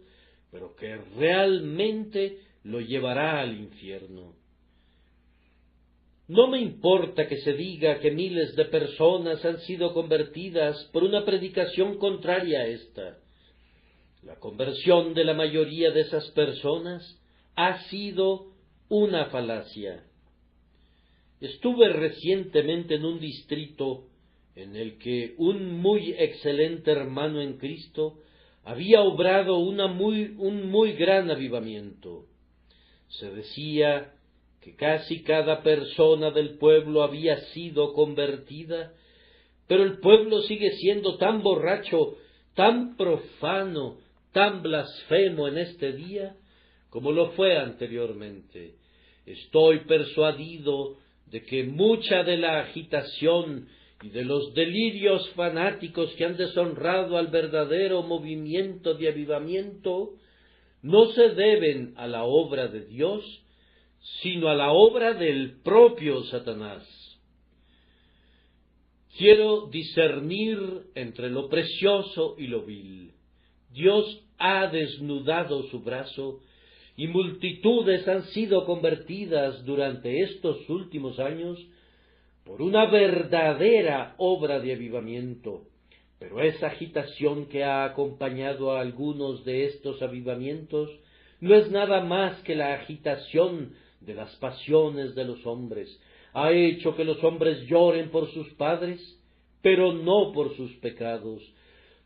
pero que realmente lo llevará al infierno. No me importa que se diga que miles de personas han sido convertidas por una predicación contraria a esta. La conversión de la mayoría de esas personas ha sido una falacia. Estuve recientemente en un distrito en el que un muy excelente hermano en Cristo había obrado un muy gran avivamiento. Se decía que casi cada persona del pueblo había sido convertida, pero el pueblo sigue siendo tan borracho, tan profano, tan blasfemo en este día, como lo fue anteriormente. Estoy persuadido de que mucha de la agitación y de los delirios fanáticos que han deshonrado al verdadero movimiento de avivamiento no se deben a la obra de Dios, sino a la obra del propio Satanás. Quiero discernir entre lo precioso y lo vil. Dios ha desnudado su brazo y multitudes han sido convertidas durante estos últimos años por una verdadera obra de avivamiento. Pero esa agitación que ha acompañado a algunos de estos avivamientos no es nada más que la agitación de las pasiones de los hombres. Ha hecho que los hombres lloren por sus padres, pero no por sus pecados.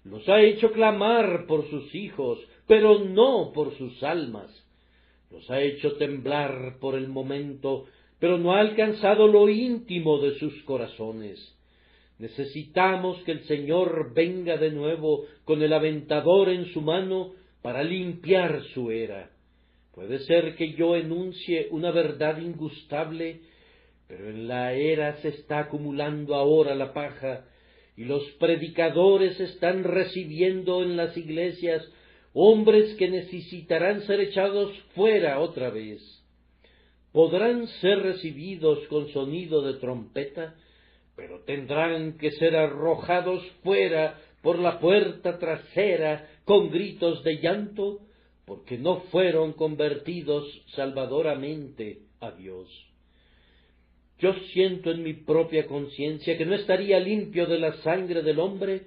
Los ha hecho clamar por sus hijos, pero no por sus almas. Los ha hecho temblar por el momento, pero no ha alcanzado lo íntimo de sus corazones. Necesitamos que el Señor venga de nuevo con el aventador en su mano para limpiar su era. Puede ser que yo enuncie una verdad ingustable, pero en la era se está acumulando ahora la paja, y los predicadores están recibiendo en las iglesias hombres que necesitarán ser echados fuera otra vez. Podrán ser recibidos con sonido de trompeta, pero tendrán que ser arrojados fuera por la puerta trasera con gritos de llanto, porque no fueron convertidos salvadoramente a Dios. Yo siento en mi propia conciencia que no estaría limpio de la sangre del hombre,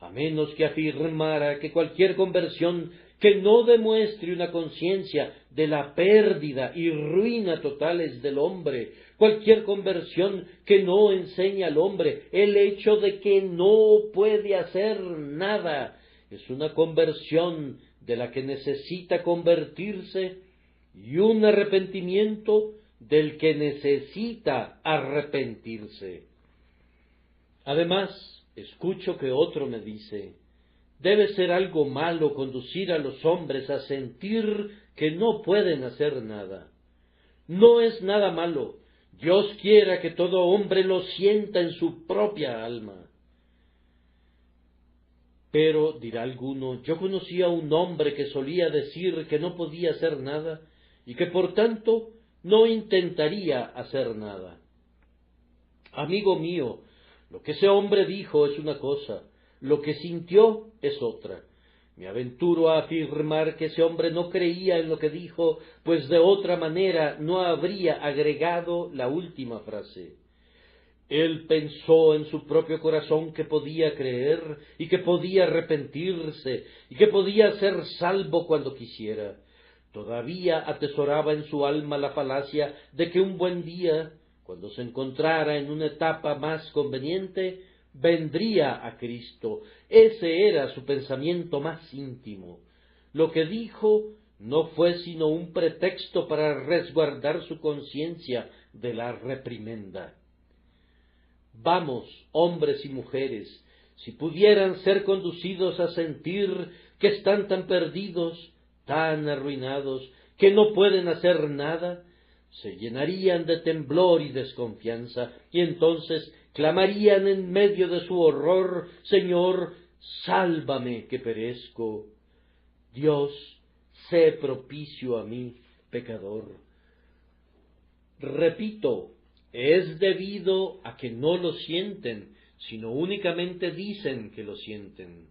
a menos que afirmara que cualquier conversión que no demuestre una conciencia de la pérdida y ruina totales del hombre, cualquier conversión que no enseñe al hombre el hecho de que no puede hacer nada, es una conversión de la que necesita convertirse y un arrepentimiento del que necesita arrepentirse. Además, escucho que otro me dice: debe ser algo malo conducir a los hombres a sentir que no pueden hacer nada. No es nada malo. Dios quiera que todo hombre lo sienta en su propia alma. Pero, dirá alguno, yo conocí a un hombre que solía decir que no podía hacer nada y que por tanto no intentaría hacer nada. Amigo mío, lo que ese hombre dijo es una cosa, lo que sintió es otra. Me aventuro a afirmar que ese hombre no creía en lo que dijo, pues de otra manera no habría agregado la última frase. Él pensó en su propio corazón que podía creer y que podía arrepentirse y que podía ser salvo cuando quisiera. Todavía atesoraba en su alma la falacia de que un buen día, cuando se encontrara en una etapa más conveniente, vendría a Cristo. Ese era su pensamiento más íntimo. Lo que dijo no fue sino un pretexto para resguardar su conciencia de la reprimenda. Vamos, hombres y mujeres, si pudieran ser conducidos a sentir que están tan perdidos, tan arruinados, que no pueden hacer nada, se llenarían de temblor y desconfianza, y entonces clamarían en medio de su horror: Señor, sálvame que perezco. Dios, sé propicio a mí, pecador. Repito, es debido a que no lo sienten, sino únicamente dicen que lo sienten.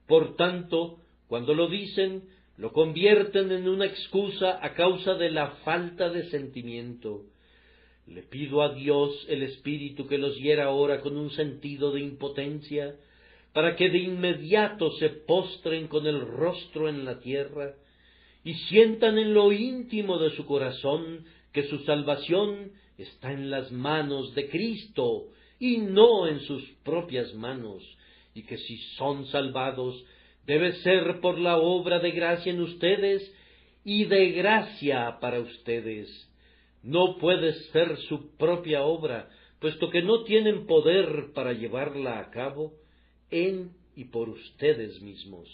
Por tanto, cuando lo dicen, lo convierten en una excusa a causa de la falta de sentimiento. Le pido a Dios el Espíritu que los hiera ahora con un sentido de impotencia, para que de inmediato se postren con el rostro en la tierra y sientan en lo íntimo de su corazón que su salvación está en las manos de Cristo y no en sus propias manos, y que si son salvados, debe ser por la obra de gracia en ustedes y de gracia para ustedes. No puede ser su propia obra, puesto que no tienen poder para llevarla a cabo en y por ustedes mismos.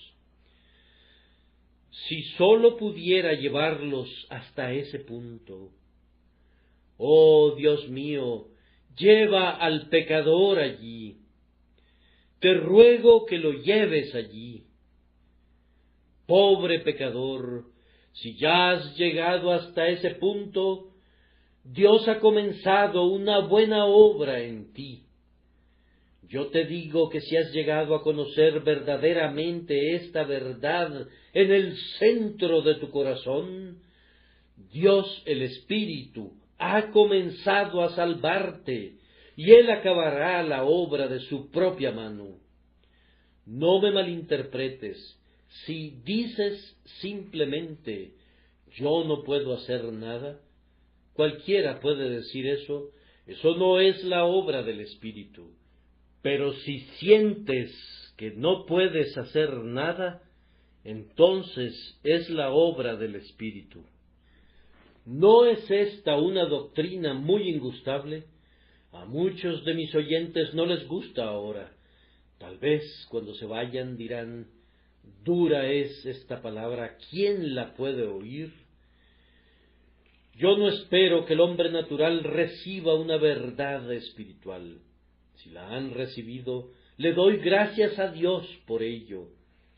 Si sólo pudiera llevarlos hasta ese punto. Oh Dios mío, lleva al pecador allí. Te ruego que lo lleves allí. Pobre pecador, si ya has llegado hasta ese punto, Dios ha comenzado una buena obra en ti. Yo te digo que si has llegado a conocer verdaderamente esta verdad en el centro de tu corazón, Dios el Espíritu ha comenzado a salvarte y Él acabará la obra de su propia mano. No me malinterpretes, si dices simplemente, yo no puedo hacer nada, cualquiera puede decir eso, eso no es la obra del Espíritu. Pero si sientes que no puedes hacer nada, entonces es la obra del Espíritu. ¿No es esta una doctrina muy ingustable? A muchos de mis oyentes no les gusta ahora. Tal vez cuando se vayan dirán, dura es esta palabra, ¿quién la puede oír? Yo no espero que el hombre natural reciba una verdad espiritual. Si la han recibido, le doy gracias a Dios por ello.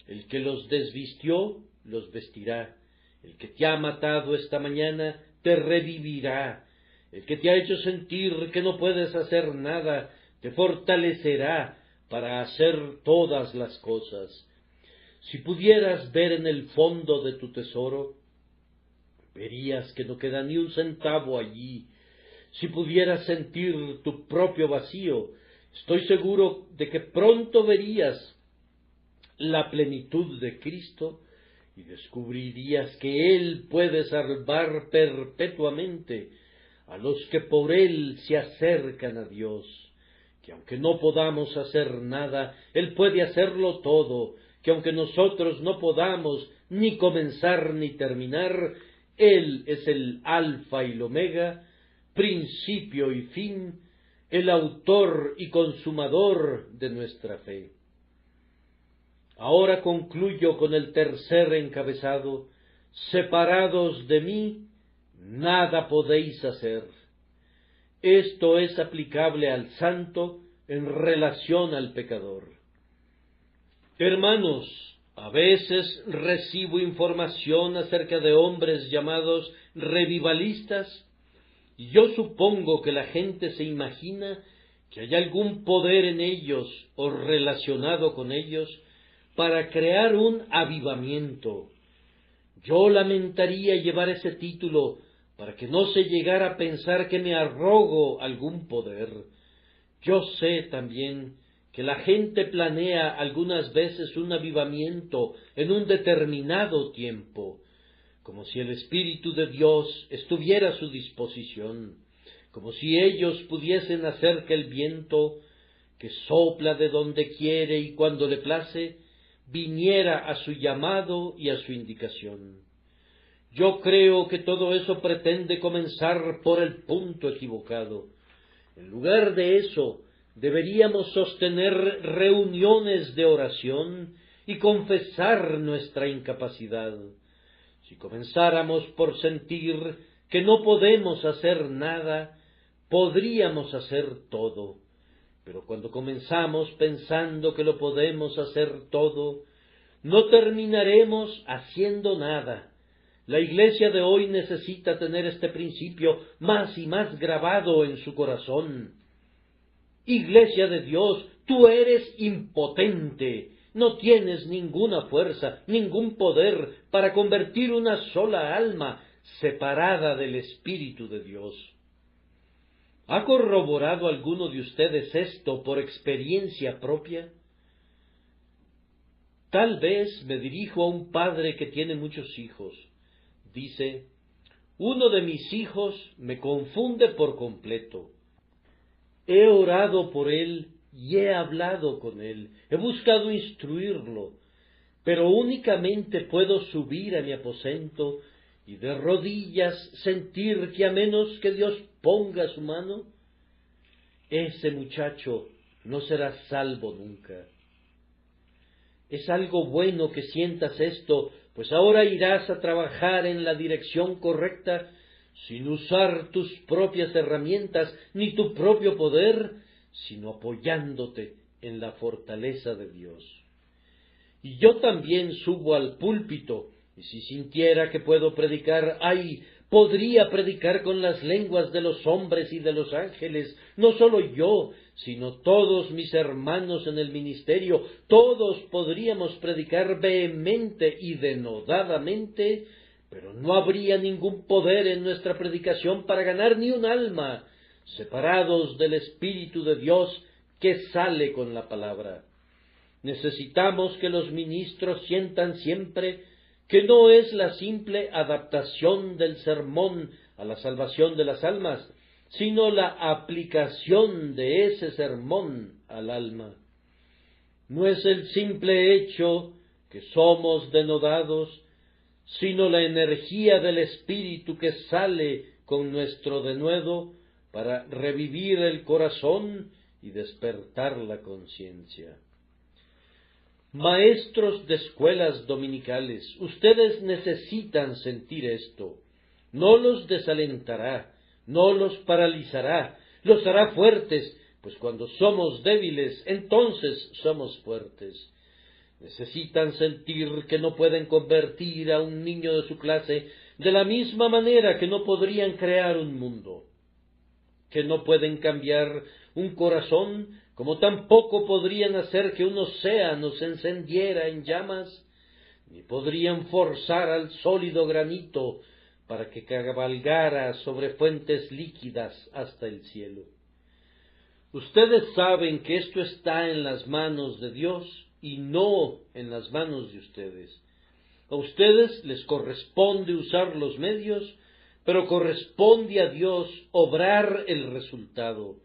El que los desvistió, los vestirá. El que te ha matado esta mañana, te revivirá. El que te ha hecho sentir que no puedes hacer nada, te fortalecerá para hacer todas las cosas. Si pudieras ver en el fondo de tu tesoro, verías que no queda ni un centavo allí. Si pudieras sentir tu propio vacío, estoy seguro de que pronto verías la plenitud de Cristo y descubrirías que Él puede salvar perpetuamente a los que por Él se acercan a Dios, que aunque no podamos hacer nada, Él puede hacerlo todo, que aunque nosotros no podamos ni comenzar ni terminar, Él es el Alfa y el Omega, principio y fin, el autor y consumador de nuestra fe. Ahora concluyo con el tercer encabezado: separados de mí, nada podéis hacer. Esto es aplicable al santo en relación al pecador. Hermanos, a veces recibo información acerca de hombres llamados revivalistas, y yo supongo que la gente se imagina que hay algún poder en ellos o relacionado con ellos para crear un avivamiento. Yo lamentaría llevar ese título para que no se llegara a pensar que me arrogo algún poder. Yo sé también que la gente planea algunas veces un avivamiento en un determinado tiempo, como si el Espíritu de Dios estuviera a su disposición, como si ellos pudiesen hacer que el viento, que sopla de donde quiere y cuando le place, viniera a su llamado y a su indicación. Yo creo que todo eso pretende comenzar por el punto equivocado. En lugar de eso, deberíamos sostener reuniones de oración y confesar nuestra incapacidad. Si comenzáramos por sentir que no podemos hacer nada, podríamos hacer todo. Pero cuando comenzamos pensando que lo podemos hacer todo, no terminaremos haciendo nada. La Iglesia de hoy necesita tener este principio más y más grabado en su corazón. Iglesia de Dios, tú eres impotente. No tienes ninguna fuerza, ningún poder para convertir una sola alma separada del Espíritu de Dios. ¿Ha corroborado alguno de ustedes esto por experiencia propia? Tal vez me dirijo a un padre que tiene muchos hijos. Dice, uno de mis hijos me confunde por completo. he orado por él y he hablado con él, he buscado instruirlo, pero únicamente puedo subir a mi aposento y de rodillas sentir que a menos que Dios ponga su mano, ese muchacho no será salvo nunca. Es algo bueno que sientas esto, pues ahora irás a trabajar en la dirección correcta, sin usar tus propias herramientas ni tu propio poder, sino apoyándote en la fortaleza de Dios. Y yo también subo al púlpito, y si sintiera que puedo predicar, ¡ay! Podría predicar con las lenguas de los hombres y de los ángeles, no solo yo, sino todos mis hermanos en el ministerio, todos podríamos predicar vehemente y denodadamente, pero no habría ningún poder en nuestra predicación para ganar ni un alma, separados del Espíritu de Dios que sale con la palabra. Necesitamos que los ministros sientan siempre que no es la simple adaptación del sermón a la salvación de las almas, sino la aplicación de ese sermón al alma. No es el simple hecho que somos denodados, sino la energía del Espíritu que sale con nuestro denuedo para revivir el corazón y despertar la conciencia. Maestros de escuelas dominicales, ustedes necesitan sentir esto. No los desalentará, no los paralizará, los hará fuertes, pues cuando somos débiles, entonces somos fuertes. Necesitan sentir que no pueden convertir a un niño de su clase de la misma manera que no podrían crear un mundo, que no pueden cambiar un corazón, como tampoco podrían hacer que un océano se encendiera en llamas, ni podrían forzar al sólido granito para que cabalgara sobre fuentes líquidas hasta el cielo. Ustedes saben que esto está en las manos de Dios y no en las manos de ustedes. A ustedes les corresponde usar los medios, pero corresponde a Dios obrar el resultado.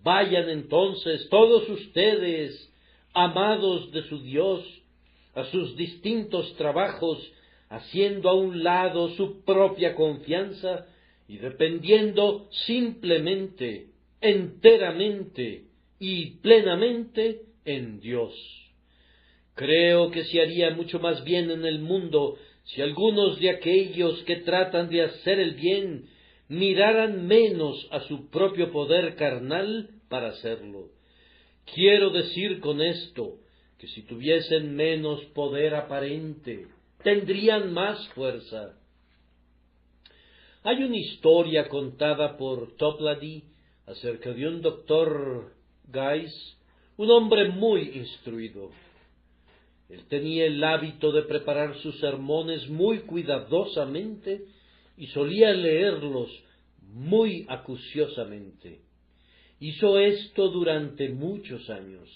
Vayan entonces todos ustedes, amados de su Dios, a sus distintos trabajos, haciendo a un lado su propia confianza y dependiendo simplemente, enteramente y plenamente en Dios. Creo que se haría mucho más bien en el mundo si algunos de aquellos que tratan de hacer el bien miraran menos a su propio poder carnal para hacerlo. Quiero decir con esto que si tuviesen menos poder aparente, tendrían más fuerza. Hay una historia contada por Toplady acerca de un doctor Geiss, un hombre muy instruido. Él tenía el hábito de preparar sus sermones muy cuidadosamente y solía leerlos muy acuciosamente. Hizo esto durante muchos años,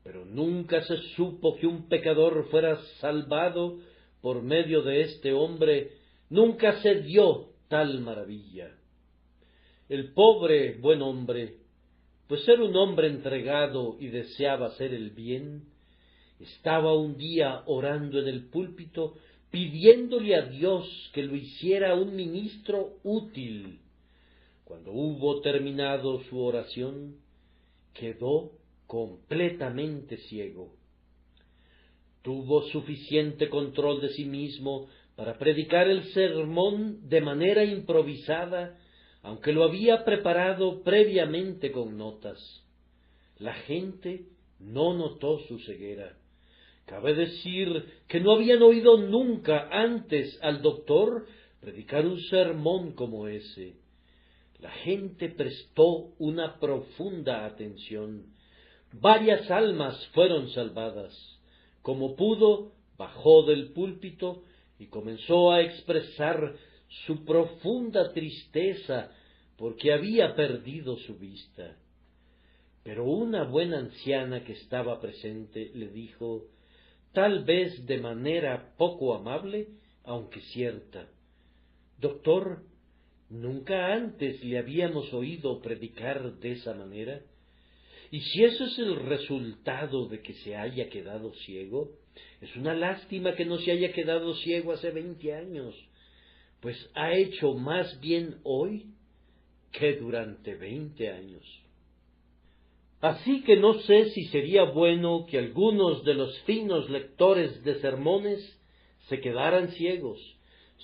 pero nunca se supo que un pecador fuera salvado por medio de este hombre, nunca se dio tal maravilla. El pobre buen hombre, pues era un hombre entregado y deseaba hacer el bien, estaba un día orando en el púlpito, pidiéndole a Dios que lo hiciera un ministro útil. Cuando hubo terminado su oración, quedó completamente ciego. Tuvo suficiente control de sí mismo para predicar el sermón de manera improvisada, aunque lo había preparado previamente con notas. La gente no notó su ceguera. Cabe decir que no habían oído nunca antes al doctor predicar un sermón como ese. La gente prestó una profunda atención. Varias almas fueron salvadas. Como pudo, bajó del púlpito y comenzó a expresar su profunda tristeza porque había perdido su vista. Pero una buena anciana que estaba presente le dijo, tal vez de manera poco amable, aunque cierta: «Doctor, Nunca antes le habíamos oído predicar de esa manera. Y si eso es el resultado de que se haya quedado ciego, es una lástima que no se haya quedado ciego hace 20 años, pues ha hecho más bien hoy que durante 20 años. Así que no sé si sería bueno que algunos de los finos lectores de sermones se quedaran ciegos,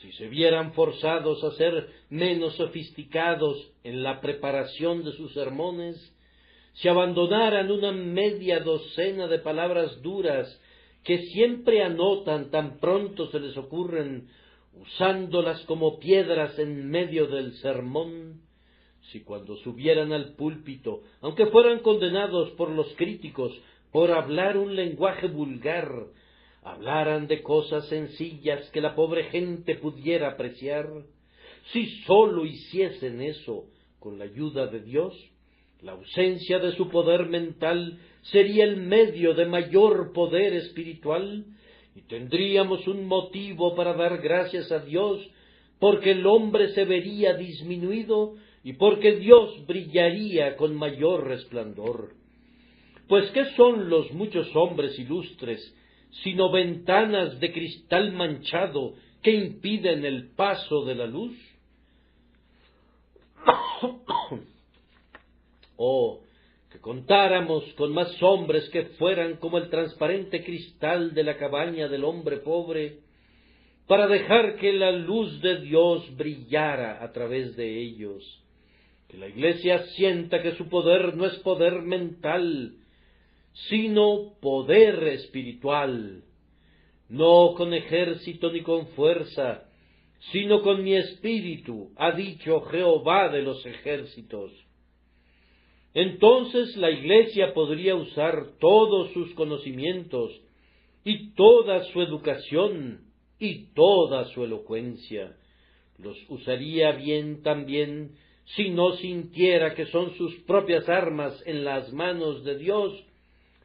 si se vieran forzados a ser menos sofisticados en la preparación de sus sermones, si abandonaran una media docena de palabras duras que siempre anotan tan pronto se les ocurren, usándolas como piedras en medio del sermón, si cuando subieran al púlpito, aunque fueran condenados por los críticos por hablar un lenguaje vulgar, hablaran de cosas sencillas que la pobre gente pudiera apreciar, si sólo hiciesen eso con la ayuda de Dios, la ausencia de su poder mental sería el medio de mayor poder espiritual, y tendríamos un motivo para dar gracias a Dios, porque el hombre se vería disminuido y porque Dios brillaría con mayor resplandor. Pues ¿qué son los muchos hombres ilustres, sino ventanas de cristal manchado que impiden el paso de la luz? Oh, que contáramos con más hombres que fueran como el transparente cristal de la cabaña del hombre pobre, para dejar que la luz de Dios brillara a través de ellos. Que la Iglesia sienta que su poder no es poder mental, sino poder espiritual, no con ejército ni con fuerza, sino con mi espíritu, ha dicho Jehová de los ejércitos. Entonces la Iglesia podría usar todos sus conocimientos, y toda su educación, y toda su elocuencia. Los usaría bien también si no sintiera que son sus propias armas en las manos de Dios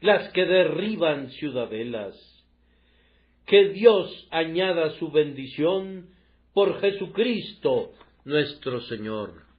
las que derriban ciudadelas. Que Dios añada su bendición por Jesucristo nuestro Señor.